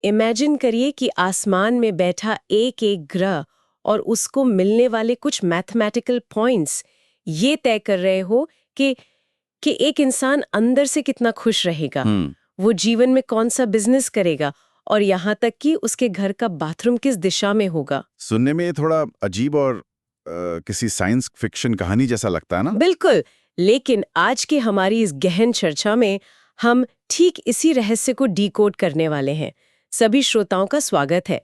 Imagine करिए कि आसमान में बैठा एक एक ग्रह और उसको मिलने वाले कुछ मैथमेटिकल पॉइंट्स ये तय कर रहे हो कि एक इंसान अंदर से कितना खुश रहेगा, वो जीवन में कौन सा बिजनेस करेगा और यहाँ तक कि उसके घर का बाथरूम किस दिशा में होगा। सुनने में ये थोड़ा अजीब और किसी साइंस फिक्शन कहानी जैसा लगता है ना? बिल्कुल, लेकिन आज की हमारी इस गहन चर्चा में हम ठीक इसी रहस्य को डीकोड करने वाले हैं। सभी श्रोताओं का स्वागत है।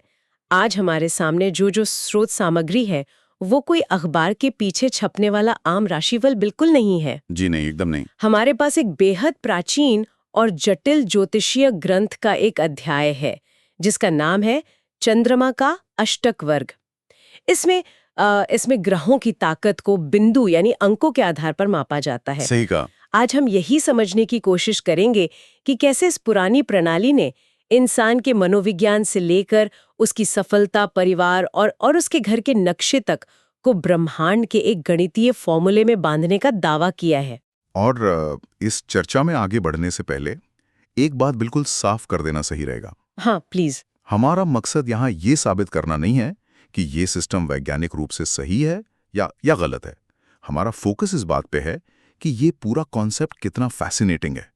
आज हमारे सामने जो स्रोत सामग्री है वो कोई अखबार के पीछे छपने वाला आम राशिफल बिल्कुल नहीं है। जी नहीं, एकदम नहीं। हमारे पास एक बेहद प्राचीन और जटिल ज्योतिषीय ग्रंथ का एक अध्याय है जिसका नाम है चंद्रमा का अष्टक वर्ग। इसमें ग्रहों की ताकत को बिंदु यानी अंकों के आधार पर मापा जाता है। सही कहा। आज हम यही समझने की कोशिश करेंगे कि कैसे इस पुरानी प्रणाली ने इंसान के मनोविज्ञान से लेकर उसकी सफलता, परिवार और उसके घर के नक्शे तक को ब्रह्मांड के एक गणितीय फॉर्मूले में बांधने का दावा किया है। और इस चर्चा में आगे बढ़ने से पहले एक बात बिल्कुल साफ कर देना सही रहेगा। हाँ, प्लीज। हमारा मकसद यहाँ ये साबित करना नहीं है कि ये सिस्टम वैज्ञानिक रूप से सही है या गलत है। हमारा फोकस इस बात पे है कि ये पूरा कॉन्सेप्ट कितना फैसिनेटिंग है।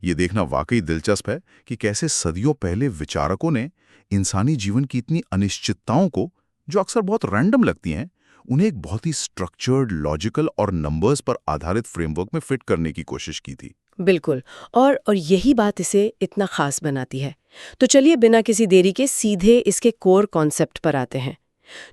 ये देखना वाकई दिलचस्प है कि कैसे सदियों पहले विचारकों ने इंसानी जीवन की इतनी अनिश्चितताओं को, जो अक्सर बहुत रैंडम लगती हैं, उन्हें एक बहुत ही स्ट्रक्चर्ड, लॉजिकल और नंबर्स पर आधारित फ्रेमवर्क में फिट करने की कोशिश की थी। बिल्कुल, और यही बात इसे इतना खास बनाती है। तो चलिए बिना किसी देरी के सीधे इसके कोर कॉन्सेप्ट पर आते हैं।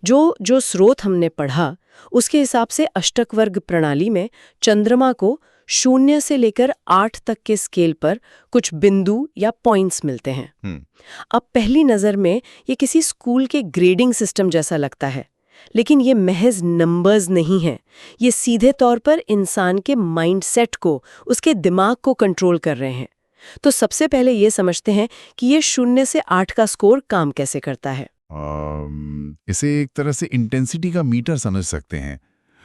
जो स्रोत हमने पढ़ा उसके हिसाब से अष्टक वर्ग प्रणाली में चंद्रमा को 0 से लेकर 8 तक के स्केल पर कुछ बिंदु या पॉइंट्स मिलते हैं। अब पहली नज़र में ये किसी स्कूल के ग्रेडिंग सिस्टम जैसा लगता है, लेकिन ये महज नंबर्स नहीं हैं। ये सीधे तौर पर इंसान के माइंडसेट को, उसके दिमाग को कंट्रोल कर रहे हैं। तो सबसे पहले ये समझते हैं कि ये 0 से 8 का स्कोर काम कैसे करता है। इसे एक तरह से इंटेंसिटी का मीटर समझ सकते हैं।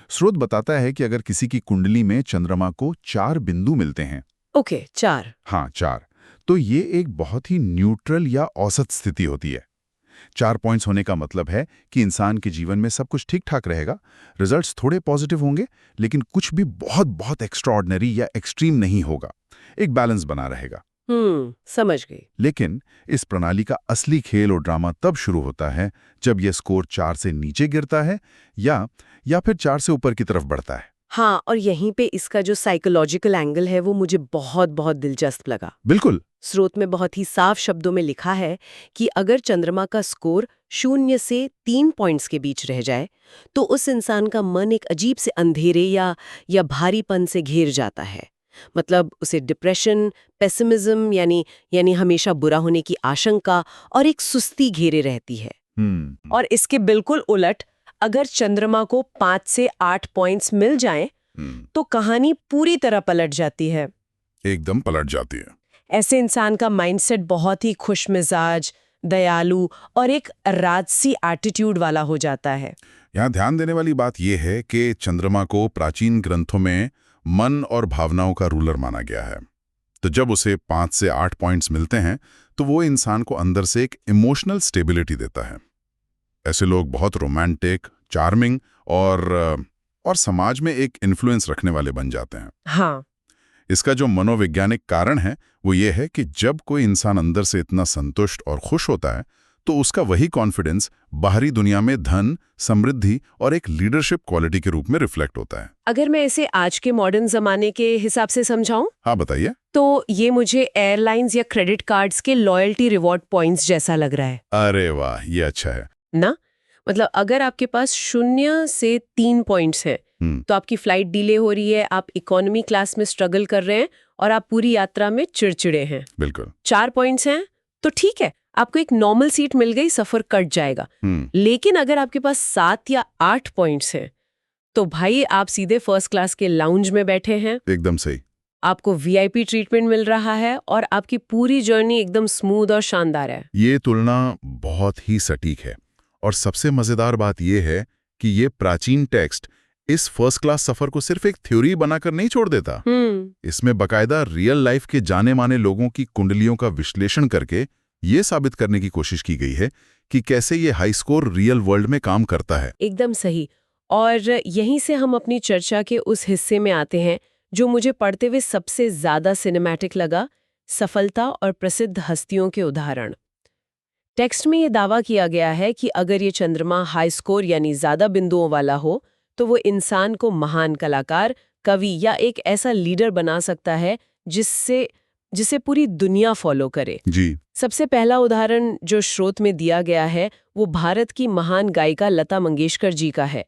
स्रोत बताता है कि अगर किसी की कुंडली में चंद्रमा को 4 बिंदु मिलते हैं। ओके, 4। हाँ, 4। तो ये एक बहुत ही न्यूट्रल या औसत स्थिति होती है। 4 पॉइंट्स होने का मतलब है कि इंसान के जीवन में सब कुछ ठीक ठाक रहेगा, रिजल्ट्स थोड़े पॉजिटिव होंगे, लेकिन कुछ भी बहुत बहुत एक्स्ट्राऑर्डिनरी या एक्सट्रीम नहीं होगा। एक बैलेंस बना रहेगा। समझ गई। लेकिन इस प्रणाली का असली खेल और ड्रामा तब शुरू होता है जब यह स्कोर 4 से नीचे गिरता है या फिर 4 से ऊपर की तरफ बढ़ता है। हाँ, और यहीं पे इसका जो साइकोलॉजिकल एंगल है वो मुझे बहुत बहुत दिलचस्प लगा। बिल्कुल। स्रोत में बहुत ही साफ शब्दों में लिखा है कि अगर चंद्रमा का स्कोर 0 से 3 पॉइंट्स के बीच रह जाए तो उस इंसान का मन एक अजीब से अंधेरे या भारीपन से घिर जाता है। मतलब उसे डिप्रेशन, पेसिमिज्म यानी हमेशा बुरा होने की आशंका और एक सुस्ती घेरे रहती है। और इसके बिल्कुल उलट अगर चंद्रमा को 5 से 8 पॉइंट्स मिल जाएं, तो कहानी पूरी तरह पलट जाती है। एकदम पलट जाती है। ऐसे इंसान का माइंडसेट बहुत ही खुशमिजाज, दयालु और एक राजसी एटीट्यूड वाला हो जाता है। यहाँ ध्यान देने वाली बात यह है कि चंद्रमा को प्राचीन ग्रंथों में मन और भावनाओं का रूलर माना गया है। तो जब उसे 5 से 8 पॉइंट्स मिलते हैं तो वो इंसान को अंदर से एक इमोशनल स्टेबिलिटी देता है। ऐसे लोग बहुत रोमांटिक, चार्मिंग और समाज में एक इन्फ्लुएंस रखने वाले बन जाते हैं। हाँ। इसका जो मनोवैज्ञानिक कारण है वो ये है कि जब कोई इंसान अंदर से इतना संतुष्ट और खुश होता है तो उसका वही कॉन्फिडेंस बाहरी दुनिया में धन, समृद्धि और एक लीडरशिप क्वालिटी के रूप में रिफ्लेक्ट होता है। अगर मैं इसे आज के मॉडर्न जमाने के हिसाब से समझाऊं, हाँ बताइए। तो ये मुझे एयरलाइंस या क्रेडिट कार्ड्स के लॉयल्टी रिवॉर्ड पॉइंट्स जैसा लग रहा है। अरे वाह, ये अच्छा है ना? मतलब अगर आपके पास 0 से 3 पॉइंट्स हैं तो आपकी फ्लाइट डिले हो रही है, आप इकोनॉमी क्लास में स्ट्रगल कर रहे हैं और आप पूरी यात्रा में चिड़चिड़े हैं। बिल्कुल। 4 पॉइंट्स हैं तो ठीक है, आपको एक नॉर्मल सीट मिल गई, सफर कट जाएगा। लेकिन अगर आपके पास 7 या 8 पॉइंट्स हैं तो भाई आप सीधे फर्स्ट क्लास के लाउंज में बैठे हैं। एकदम सही। आपको वीआईपी ट्रीटमेंट मिल रहा है और आपकी पूरी जर्नी एकदम स्मूथ और शानदार है। ये तुलना बहुत ही सटीक है और सबसे मजेदार बात यह है कि ये प्राचीन टेक्स्ट इस फर्स्ट क्लास सफर को सिर्फ एक थ्योरी बनाकर नहीं छोड़ देता। इसमें बकायदा रियल लाइफ के जाने माने लोगों की कुंडलियों का विश्लेषण करके ये साबित करने की कोशिश की गई है कि कैसे ये हाई स्कोर रियल वर्ल्ड में काम करता है। एकदम सही। और यहीं से हम अपनी चर्चा के उस हिस्से में आते हैं जो मुझे पढ़ते हुए सबसे ज्यादा सिनेमैटिक लगा, सफलता और प्रसिद्ध हस्तियों के उदाहरण। टेक्स्ट में ये दावा किया गया है कि अगर ये चंद्रमा हाई स्कोर यानी ज्यादा बिंदुओं वाला हो तो वो इंसान को महान कलाकार, कवि या एक ऐसा लीडर बना सकता है जिसे पूरी दुनिया फॉलो करे। जी। सबसे पहला उदाहरण जो स्रोत में दिया गया है वो भारत की महान गायिका लता मंगेशकर जी का है।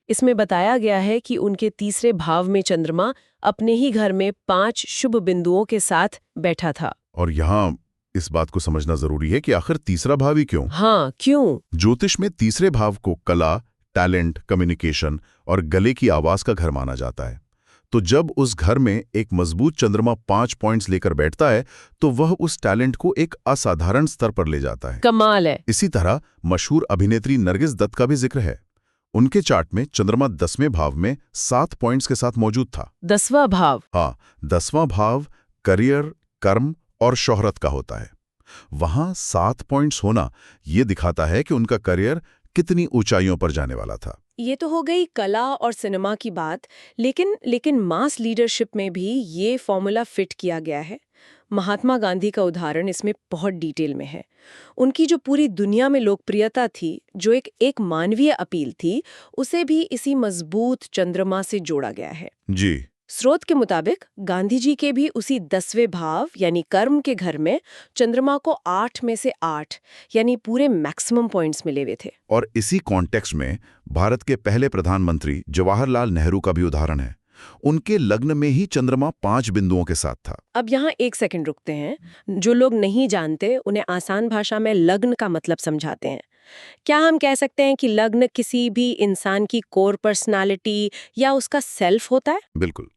इसमें बताया गया है कि उनके तीसरे भाव में चंद्रमा अपने ही घर में 5 शुभ बिंदुओं के साथ बैठा था। और यहाँ इस बात को समझना जरूरी है कि आखिर तीसरा भाव ही क्यों? हाँ, क्यों? ज्योतिष में तीसरे भाव को कला, टैलेंट, कम्युनिकेशन और गले की आवाज का घर माना जाता है। तो जब उस घर में एक मजबूत चंद्रमा 5 पॉइंट्स लेकर बैठता है तो वह उस टैलेंट को एक असाधारण स्तर पर ले जाता है। कमाल है। इसी तरह मशहूर अभिनेत्री नरगिस दत्त का भी जिक्र है। उनके चार्ट में चंद्रमा 10वें भाव में 7 पॉइंट्स के साथ मौजूद था। 10वां भाव? हाँ, 10वां भाव करियर, कर्म और शोहरत का होता है। वहां 7 पॉइंट्स होना ये दिखाता है कि उनका करियर कितनी ऊंचाइयों पर जाने वाला था। ये तो हो गई कला और सिनेमा की बात, लेकिन मास लीडरशिप में भी ये फॉर्मूला फिट किया गया है। महात्मा गांधी का उदाहरण इसमें बहुत डिटेल में है। उनकी जो पूरी दुनिया में लोकप्रियता थी, जो एक मानवीय अपील थी, उसे भी इसी मजबूत चंद्रमा से जोड़ा गया है। जी। स्रोत के मुताबिक गांधी जी के भी उसी 10वें भाव यानी कर्म के घर में चंद्रमा को 8 में से 8 यानी पूरे मैक्सिमम पॉइंट्स मिले हुए थे। और इसी कॉन्टेक्स्ट में भारत के पहले प्रधानमंत्री जवाहरलाल नेहरू का भी उदाहरण है। उनके लग्न में ही चंद्रमा 5 बिंदुओं के साथ था। अब यहाँ एक सेकंड रुकते हैं। जो लोग नहीं जानते उन्हें आसान भाषा में लग्न का मतलब समझाते हैं। क्या हम कह सकते हैं कि लग्न किसी भी इंसान की कोर पर्सनालिटी या उसका सेल्फ होता है? बिल्कुल।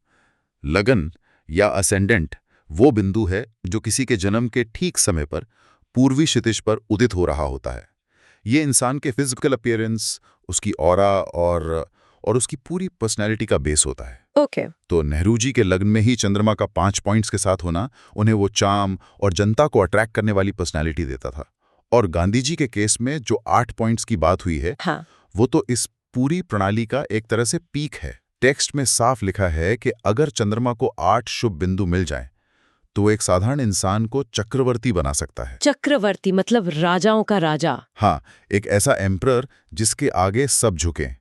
लगन या असेंडेंट वो बिंदु है जो किसी के जन्म के ठीक समय पर पूर्वी क्षितिज पर उदित हो रहा होता है। ये इंसान के फिजिकल अपीयरेंस, उसकी ऑरा और उसकी पूरी पर्सनैलिटी का बेस होता है। ओके। तो नेहरू जी के लग्न में ही चंद्रमा का 5 पॉइंट्स के साथ होना उन्हें वो चार्म और जनता को अट्रैक्ट करने वाली पर्सनैलिटी देता था। और गांधी जी के केस में जो 8 पॉइंट्स की बात हुई है, हाँ। वो तो इस पूरी प्रणाली का एक तरह से पीक है। टेक्स्ट में साफ लिखा है कि अगर चंद्रमा को 8 शुभ बिंदु मिल जाएं, तो एक साधारण इंसान को चक्रवर्ती बना सकता है। चक्रवर्ती मतलब राजाओं का राजा? हाँ, एक ऐसा एम्परर जिसके आगे सब झुकें।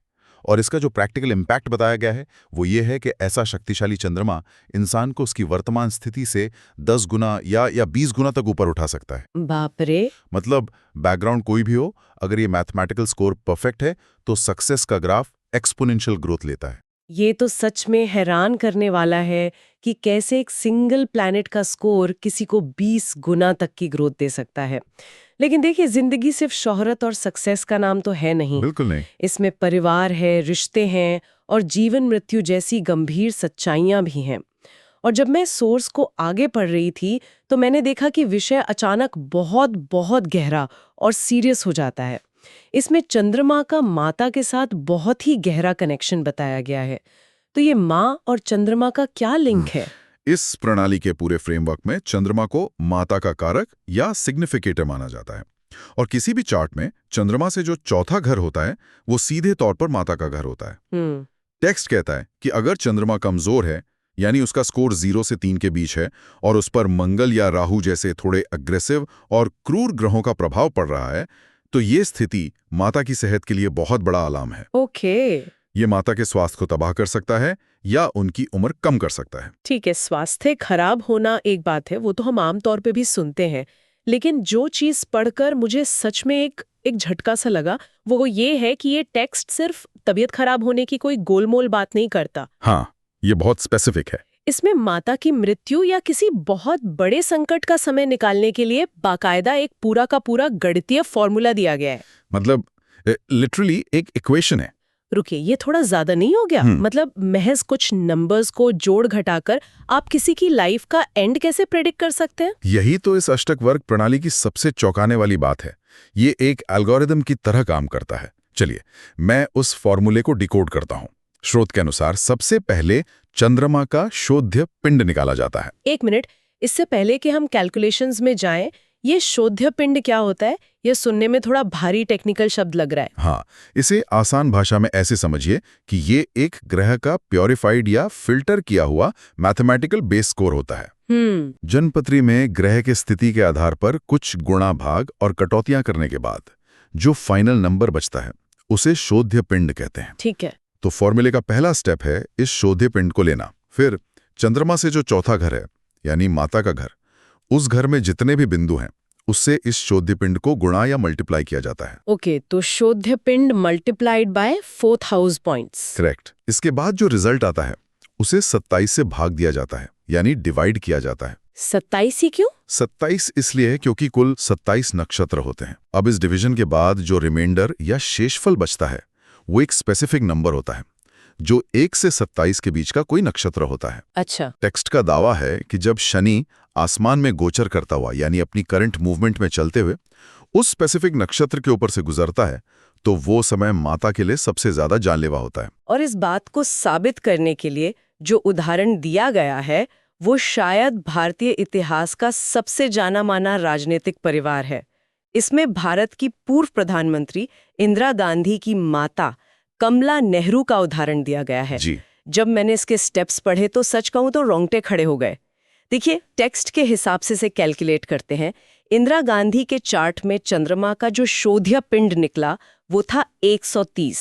और इसका जो प्रैक्टिकल इम्पैक्ट बताया गया है वो ये है कि ऐसा शक्तिशाली चंद्रमा इंसान को उसकी वर्तमान स्थिति से 10 गुना या 20 गुना तक ऊपर उठा सकता है। बाप रे। मतलब बैकग्राउंड कोई भी हो, अगर ये मैथमेटिकल स्कोर परफेक्ट है तो सक्सेस का ग्राफ एक्सपोनेंशियल ग्रोथ लेता है। ये तो सच में हैरान करने वाला है कि कैसे एक सिंगल प्लैनेट का स्कोर किसी को 20 गुना तक की ग्रोथ दे सकता है। लेकिन देखिए, जिंदगी सिर्फ शोहरत और सक्सेस का नाम तो है नहीं। बिल्कुल नहीं। इसमें परिवार है, रिश्ते हैं और जीवन मृत्यु जैसी गंभीर सच्चाइयां भी हैं। और जब मैं सोर्स को आगे पढ़ रही थी तो मैंने देखा कि विषय अचानक बहुत बहुत गहरा और सीरियस हो जाता है। इसमें चंद्रमा का माता के साथ बहुत ही गहरा कनेक्शन बताया गया है। तो ये माँ और चंद्रमा का क्या लिंक है? इस प्रणाली के पूरे फ्रेमवर्क में चंद्रमा को माता का कारक या सिग्निफिकेटर माना जाता है। और किसी भी चार्ट में चंद्रमा से जो चौथा घर होता है वो सीधे तौर पर माता का घर होता है। टेक्स्ट कहता है कि अगर चंद्रमा कमजोर है, यानी उसका स्कोर 0 से 3 के बीच है और उस पर मंगल या राहु जैसे थोड़े अग्रेसिव और क्रूर ग्रहों का प्रभाव पड़ रहा है, तो ये स्थिति माता की सेहत के लिए बहुत बड़ा अलार्म है। ओके। ये माता के स्वास्थ्य को तबाह कर सकता है या उनकी उम्र कम कर सकता है। ठीक है, स्वास्थ्य खराब होना एक बात है, वो तो हम आमतौर पे भी सुनते हैं। लेकिन जो चीज पढ़कर मुझे सच में एक झटका सा लगा वो ये है कि ये टेक्स्ट सिर्फ तबीयत खराब होने की कोई गोलमोल बात नहीं करता। हाँ, ये बहुत स्पेसिफिक है। इसमें माता की मृत्यु या किसी बहुत बड़े संकट का समय निकालने के लिए बाकायदा एक पूरा का पूरा गणितीय फॉर्मूला दिया गया है। मतलब लिटरली एक इक्वेशन है। रुकिए, ये थोड़ा ज्यादा नहीं हो गया? मतलब महज कुछ नंबर्स को जोड़ घटाकर आप किसी की लाइफ का एंड कैसे प्रेडिक्ट कर सकते हैं? यही तो इस अष्टक वर्ग प्रणाली की सबसे चौंकाने वाली बात है। ये एक एल्गोरिदम की तरह काम करता है। चलिए, मैं उस फॉर्मूले को डिकोड करता हूं। स्रोत के अनुसार सबसे पहले चंद्रमा का शोध्य पिंड निकाला जाता है। एक मिनट, इससे पहले कि हम कैलकुलेशंस में जाएं, ये शोध्य पिंड क्या होता है? ये सुनने में थोड़ा भारी टेक्निकल शब्द लग रहा है। हाँ, इसे आसान भाषा में ऐसे समझिए कि ये एक ग्रह का प्योरीफाइड या फिल्टर किया हुआ मैथमेटिकल बेस स्कोर होता है। जनपत्री में ग्रह की स्थिति के आधार पर कुछ गुणा भाग और कटौतियां करने के बाद जो फाइनल नंबर बचता है उसे शोध्य पिंड कहते हैं। ठीक है। तो फॉर्मूले का पहला स्टेप है इस शोध्य पिंड को लेना। फिर चंद्रमा से जो चौथा घर है यानी माता का घर, उस घर में जितने भी बिंदु हैं उससे इस शोध्य पिंड को गुणा या मल्टीप्लाई किया जाता है। ओके, तो शोध्य पिंड multiplied by 4th house points. Correct. इसके बाद जो रिजल्ट आता है उसे 27 से भाग दिया जाता है यानी डिवाइड किया जाता है। 27 ही क्यों? 27 इसलिए है क्योंकि कुल 27 नक्षत्र होते हैं। अब इस डिवीजन के बाद जो रिमाइंडर या शेषफल बचता है वो एक स्पेसिफिक नंबर होता है जो 1 से 27 के बीच का कोई नक्षत्र होता है। अच्छा। टेक्स्ट का दावा है कि जब शनि आसमान में गोचर करता हुआ यानी अपनी करंट मूवमेंट में चलते हुए उस स्पेसिफिक नक्षत्र के ऊपर से गुजरता है तो वो समय माता के लिए सबसे ज्यादा जानलेवा होता है। और इस बात को साबित करने के लिए जो उदाहरण दिया गया है वो शायद भारतीय इतिहास का सबसे जाना माना राजनीतिक परिवार है। इसमें भारत की पूर्व प्रधानमंत्री इंदिरा गांधी की माता कमला नेहरू का उदाहरण दिया गया है। जी। जब मैंने इसके स्टेप्स पढ़े तो सच कहूं तो रोंगटे खड़े हो गए। देखिए, टेक्स्ट के हिसाब से कैलकुलेट करते हैं। इंदिरा गांधी के चार्ट में चंद्रमा का जो शोध्य पिंड निकला वो था 130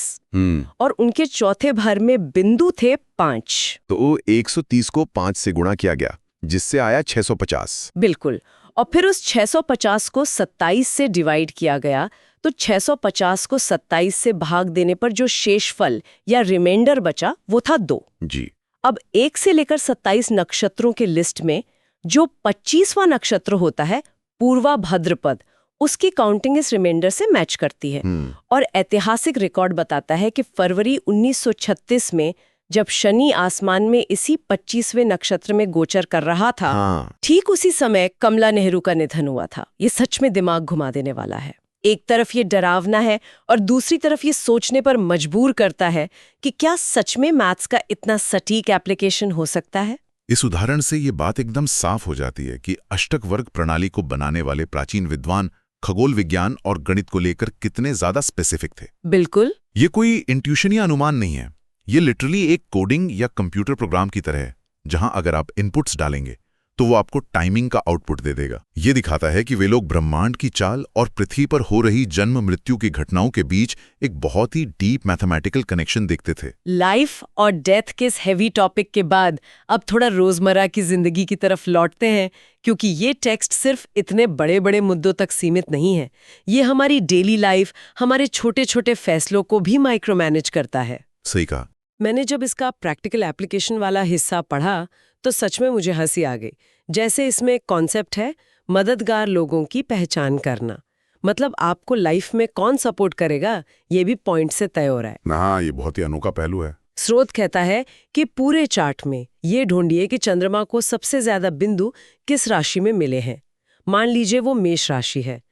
और उनके चौथे भार में बिंदु थे 5। तो 130 को 5 से गुणा किया गया जिससे आया 650। बिल्कुल। और फिर उस 650 को 27 से डिवाइड किया गया तो 650 को 27 से भाग देने पर जो शेषफल या रिमाइंडर बचा वो था 2। जी। अब 1 से लेकर 27 नक्षत्रों के लिस्ट में जो 25वां नक्षत्र होता है पूर्वा भाद्रपद, उसकी काउंटिंग इस रिमाइंडर से मैच करती है। और ऐतिहासिक रिकॉर्ड बताता है कि फरवरी 1936 में जब शनि आसमान में इसी 25वें नक्षत्र में गोचर कर रहा था, ठीक उसी समय कमला नेहरू का निधन हुआ था। ये सच में दिमाग घुमा देने वाला है। एक तरफ ये डरावना है और दूसरी तरफ ये सोचने पर मजबूर करता है कि क्या सच में मैथ्स का इतना सटीक एप्लीकेशन हो सकता है। इस उदाहरण से ये बात एकदम साफ हो जाती है कि अष्टक वर्ग प्रणाली को बनाने वाले प्राचीन विद्वान खगोल विज्ञान और गणित को लेकर कितने ज्यादा स्पेसिफिक थे। बिल्कुल। ये कोई इंट्यूशन या अनुमान नहीं है, ये लिटरली एक कोडिंग या कंप्यूटर प्रोग्राम की तरह है जहां अगर आप इनपुट्स डालेंगे तो वो आपको टाइमिंग का आउटपुट दे देगा। ये दिखाता है कि वे लोग ब्रह्मांड की चाल और पृथ्वी पर हो रही जन्म मृत्यु की घटनाओं के बीच एक बहुत ही डीप मैथमेटिकल कनेक्शन देखते थे। लाइफ और डेथ के इस हेवी टॉपिक के बाद अब थोड़ा रोजमर्रा की जिंदगी की तरफ लौटते हैं, क्योंकि ये टेक्स्ट सिर्फ इतने बड़े बड़े मुद्दों तक सीमित नहीं है। ये हमारी डेली लाइफ, हमारे छोटे छोटे फैसलों को भी माइक्रो मैनेज करता है। सही कहा। मैंने जब इसका प्रैक्टिकल एप्लीकेशन वाला हिस्सा पढ़ा तो सच में मुझे हंसी आ गई। जैसे इसमें एक कॉन्सेप्ट है मददगार लोगों की पहचान करना। मतलब आपको लाइफ में कौन सपोर्ट करेगा ये भी पॉइंट से तय हो रहा है। हाँ, ये बहुत ही अनोखा पहलू है। स्रोत कहता है कि पूरे चार्ट में ये ढूंढिए कि चंद्रमा को सबसे ज्यादा बिंदु किस राशि में मिले हैं। मान लीजिए वो मेष राशि है,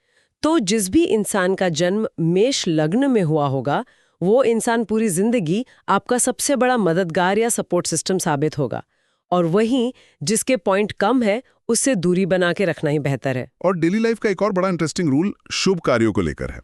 तो जिस भी इंसान का जन्म मेष लग्न में हुआ होगा वो इंसान पूरी जिंदगी आपका सबसे बड़ा मददगार या सपोर्ट सिस्टम साबित होगा। और वहीं जिसके पॉइंट कम है उससे दूरी बना के रखना ही बेहतर है। और डेली लाइफ का एक और बड़ा इंटरेस्टिंग रूल शुभ कार्यों को लेकर है।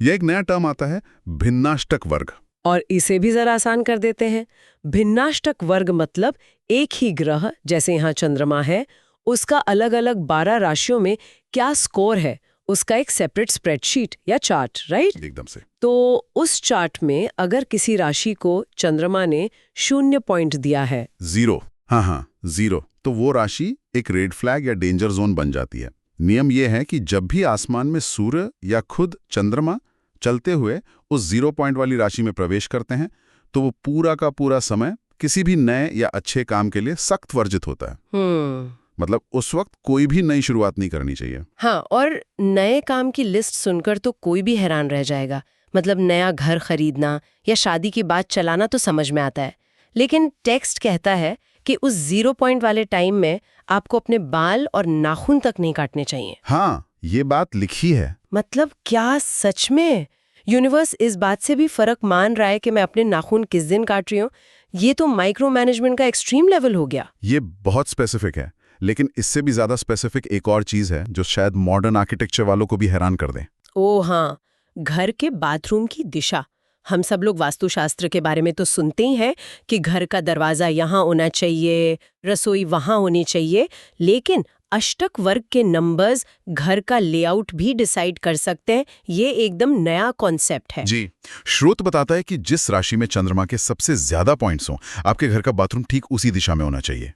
यह एक नया टर्म आता है, भिन्नाष्टक वर्ग। और इसे भी जरा आसान कर देते हैं। भिन्नाष्टक वर्ग मतलब एक ही ग्रह, जैसे यहाँ चंद्रमा है, उसका अलग अलग 12 राशियों में क्या स्कोर है उसका एक सेपरेट स्प्रेडशीट या चार्ट, राइट? एकदम से। तो उस चार्ट में अगर किसी राशि को चंद्रमा ने 0 पॉइंट दिया है, 0, हाँ 0, तो वो राशि एक रेड फ्लैग या डेंजर जोन बन जाती है। नियम यह है कि जब भी आसमान में सूर्य या खुद चंद्रमा चलते हुए उस 0 पॉइंट वाली राशि में प्रवेश करते हैं तो वो पूरा का पूरा समय किसी भी नए या अच्छे काम के लिए सख्त वर्जित होता है। मतलब उस वक्त कोई भी नई शुरुआत नहीं करनी चाहिए। हाँ, और नए काम की लिस्ट सुनकर तो कोई भी हैरान रह जाएगा। मतलब नया घर खरीदना या शादी की बात चलाना तो समझ में आता है, लेकिन टेक्स्ट कहता है कि उस 0 पॉइंट वाले टाइम में आपको अपने बाल और नाखून तक नहीं काटने चाहिए। हाँ, ये बात लिखी है। मतलब क्या सच में यूनिवर्स इस बात से भी फर्क मान रहा है कि मैं अपने नाखून किस दिन काट रही हूँ? ये तो माइक्रो मैनेजमेंट का एक्सट्रीम लेवल हो गया। ये बहुत स्पेसिफिक है। लेकिन इससे भी ज्यादा स्पेसिफिक एक और चीज है जो शायद मॉडर्न आर्किटेक्चर वालों को भी हैरान कर दे। ओ हाँ, घर के बाथरूम की दिशा। हम सब लोग वास्तुशास्त्र के बारे में तो सुनते ही हैं कि घर का दरवाजा यहाँ होना चाहिए, रसोई वहाँ होनी चाहिए, लेकिन अष्टक वर्ग के नंबर्स घर का लेआउट भी डिसाइड कर सकते हैं। ये एकदम नया कॉन्सेप्ट है। जी, स्रोत बताता है कि जिस राशि में चंद्रमा के सबसे ज्यादा पॉइंट्स हों, आपके घर का बाथरूम ठीक उसी दिशा में होना चाहिए।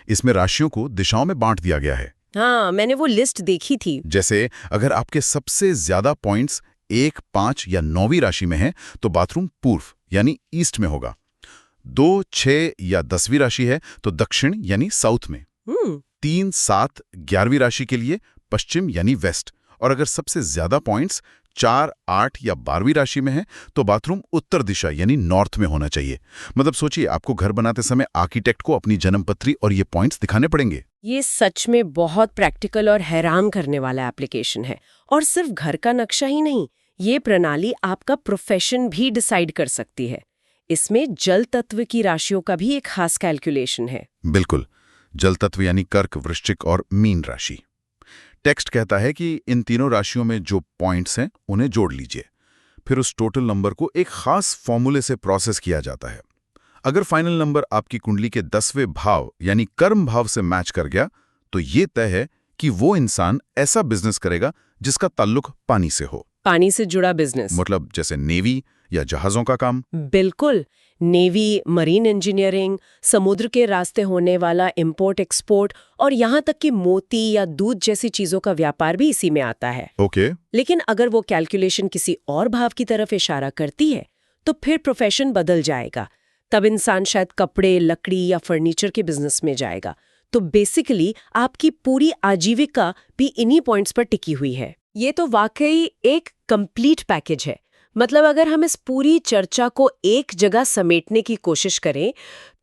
इसमें राशियों को दिशाओं में बांट दिया गया है। हाँ, मैंने वो लिस्ट देखी थी। जैसे अगर आपके सबसे ज्यादा पॉइंट्स 1, 5 या 9वीं राशि में हैं, तो बाथरूम पूर्व यानी ईस्ट में होगा। 2, 6 या 10वीं राशि है तो दक्षिण यानी साउथ में। 3, 7, 11वीं राशि के लिए पश्चिम यानी वेस्ट। और अगर सबसे ज्यादा पॉइंट्स 4, 8 या 12वीं राशि में है तो बाथरूम उत्तर दिशा यानी नॉर्थ में होना चाहिए। मतलब सोचिए, आपको घर बनाते समय आर्किटेक्ट को अपनी जन्मपत्री और ये पॉइंट्स दिखाने पड़ेंगे। ये सच में बहुत प्रैक्टिकल और हैरान करने वाला एप्लीकेशन है। और सिर्फ घर का नक्शा ही नहीं, ये प्रणाली आपका प्रोफेशन भी डिसाइड कर सकती है। इसमें जल तत्व की राशियों का भी एक खास कैलकुलेशन है। बिल्कुल, जल तत्व यानी कर्क, वृश्चिक और मीन राशि। टेक्स्ट कहता है कि इन तीनों राशियों में जो पॉइंट्स हैं उन्हें जोड़ लीजिए। फिर उस टोटल नंबर को एक खास फॉर्मूले से प्रोसेस किया जाता है। अगर फाइनल नंबर आपकी कुंडली के 10वें भाव यानी कर्म भाव से मैच कर गया तो ये तय है कि वो इंसान ऐसा बिजनेस करेगा जिसका ताल्लुक पानी से हो। पानी से जुड़ा बिजनेस मतलब जैसे नेवी या जहाजों का काम। बिल्कुल, नेवी, मरीन इंजीनियरिंग, समुद्र के रास्ते होने वाला इंपोर्ट एक्सपोर्ट और यहाँ तक कि मोती या दूध जैसी चीजों का व्यापार भी इसी में आता है। ओके। लेकिन अगर वो कैलकुलेशन किसी और भाव की तरफ इशारा करती है तो फिर प्रोफेशन बदल जाएगा। तब इंसान शायद कपड़े, लकड़ी या फर्नीचर के बिजनेस में जाएगा। तो बेसिकली आपकी पूरी आजीविका भी इन्हीं पॉइंट्स पर टिकी हुई है। ये तो वाकई एक कंप्लीट पैकेज है। मतलब अगर हम इस पूरी चर्चा को एक जगह समेटने की कोशिश करें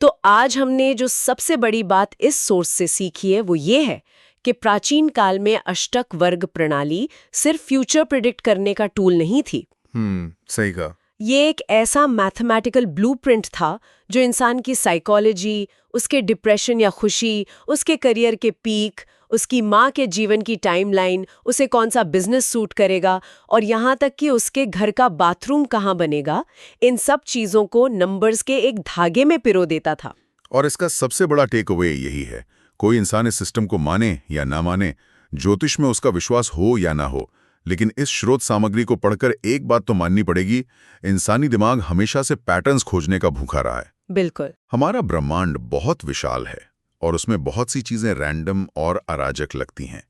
तो आज हमने जो सबसे बड़ी बात इस सोर्स से सीखी है वो ये है कि प्राचीन काल में अष्टक वर्ग प्रणाली सिर्फ फ्यूचर प्रिडिक्ट करने का टूल नहीं थी। सही कहा। ये एक ऐसा मैथमेटिकल ब्लूप्रिंट था जो इंसान की साइकोलॉजी, उसके डिप्रेशन या खुशी, उसके करियर के पीक, उसकी माँ के जीवन की टाइमलाइन, उसे कौन सा बिजनेस सूट करेगा और यहाँ तक कि उसके घर का बाथरूम कहाँ बनेगा, इन सब चीज़ों को नंबर्स के एक धागे में पिरो देता था। और इसका सबसे बड़ा टेक अवे यही है, कोई इंसान इस सिस्टम को माने या ना माने, ज्योतिष में उसका विश्वास हो या ना हो, लेकिन इस स्रोत सामग्री को पढ़कर एक बात तो माननी पड़ेगी, इंसानी दिमाग हमेशा से पैटर्न्स खोजने का भूखा रहा है। बिल्कुल। हमारा ब्रह्मांड बहुत विशाल है और उसमें बहुत सी चीजें रैंडम और अराजक लगती हैं,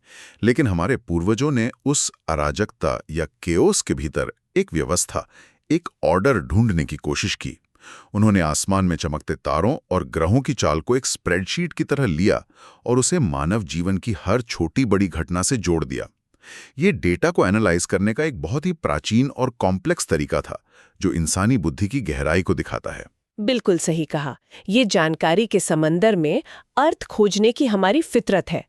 लेकिन हमारे पूर्वजों ने उस अराजकता या केओस के भीतर एक व्यवस्था, एक ऑर्डर ढूंढने की कोशिश की। उन्होंने आसमान में चमकते तारों और ग्रहों की चाल को एक स्प्रेडशीट की तरह लिया और उसे मानव जीवन की हर छोटी बड़ी घटना से जोड़ दिया। ये डेटा को एनालाइज करने का एक बहुत ही प्राचीन और कॉम्प्लेक्स तरीका था जो इंसानी बुद्धि की गहराई को दिखाता है। बिल्कुल सही कहा। ये जानकारी के समंदर में अर्थ खोजने की हमारी फितरत है।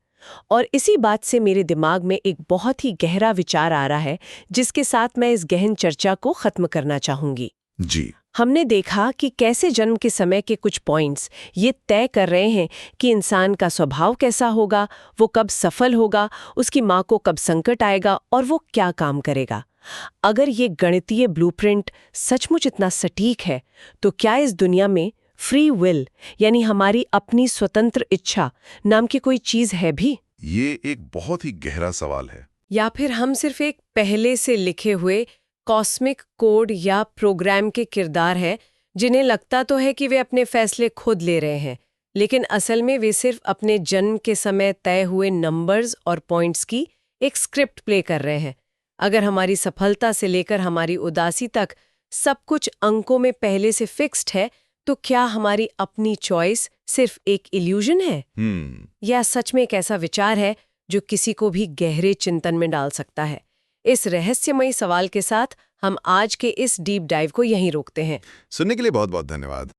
और इसी बात से मेरे दिमाग में एक बहुत ही गहरा विचार आ रहा है जिसके साथ मैं इस गहन चर्चा को खत्म करना चाहूंगी। जी। हमने देखा कि कैसे जन्म के समय के कुछ पॉइंट्स ये तय कर रहे हैं कि इंसान का स्वभाव कैसा होगा, वो कब सफल होगा, उसकी माँ को कब संकट आएगा और वो क्या काम करेगा। अगर ये गणितीय ब्लूप्रिंट सचमुच इतना सटीक है तो क्या इस दुनिया में फ्री विल यानी हमारी अपनी स्वतंत्र इच्छा नाम की कोई चीज है भी? ये एक बहुत ही गहरा सवाल है। या फिर हम सिर्फ एक पहले से लिखे हुए कॉस्मिक कोड या प्रोग्राम के किरदार हैं जिन्हें लगता तो है कि वे अपने फैसले खुद ले रहे हैं, लेकिन असल में वे सिर्फ अपने जन्म के समय तय हुए नंबर्स और पॉइंट्स की एक स्क्रिप्ट प्ले कर रहे हैं। अगर हमारी सफलता से लेकर हमारी उदासी तक सब कुछ अंकों में पहले से फिक्स्ड है तो क्या हमारी अपनी चॉइस सिर्फ एक इल्यूजन है? या सच में एक ऐसा विचार है जो किसी को भी गहरे चिंतन में डाल सकता है? इस रहस्यमयी सवाल के साथ हम आज के इस डीप डाइव को यहीं रोकते हैं। सुनने के लिए बहुत बहुत धन्यवाद।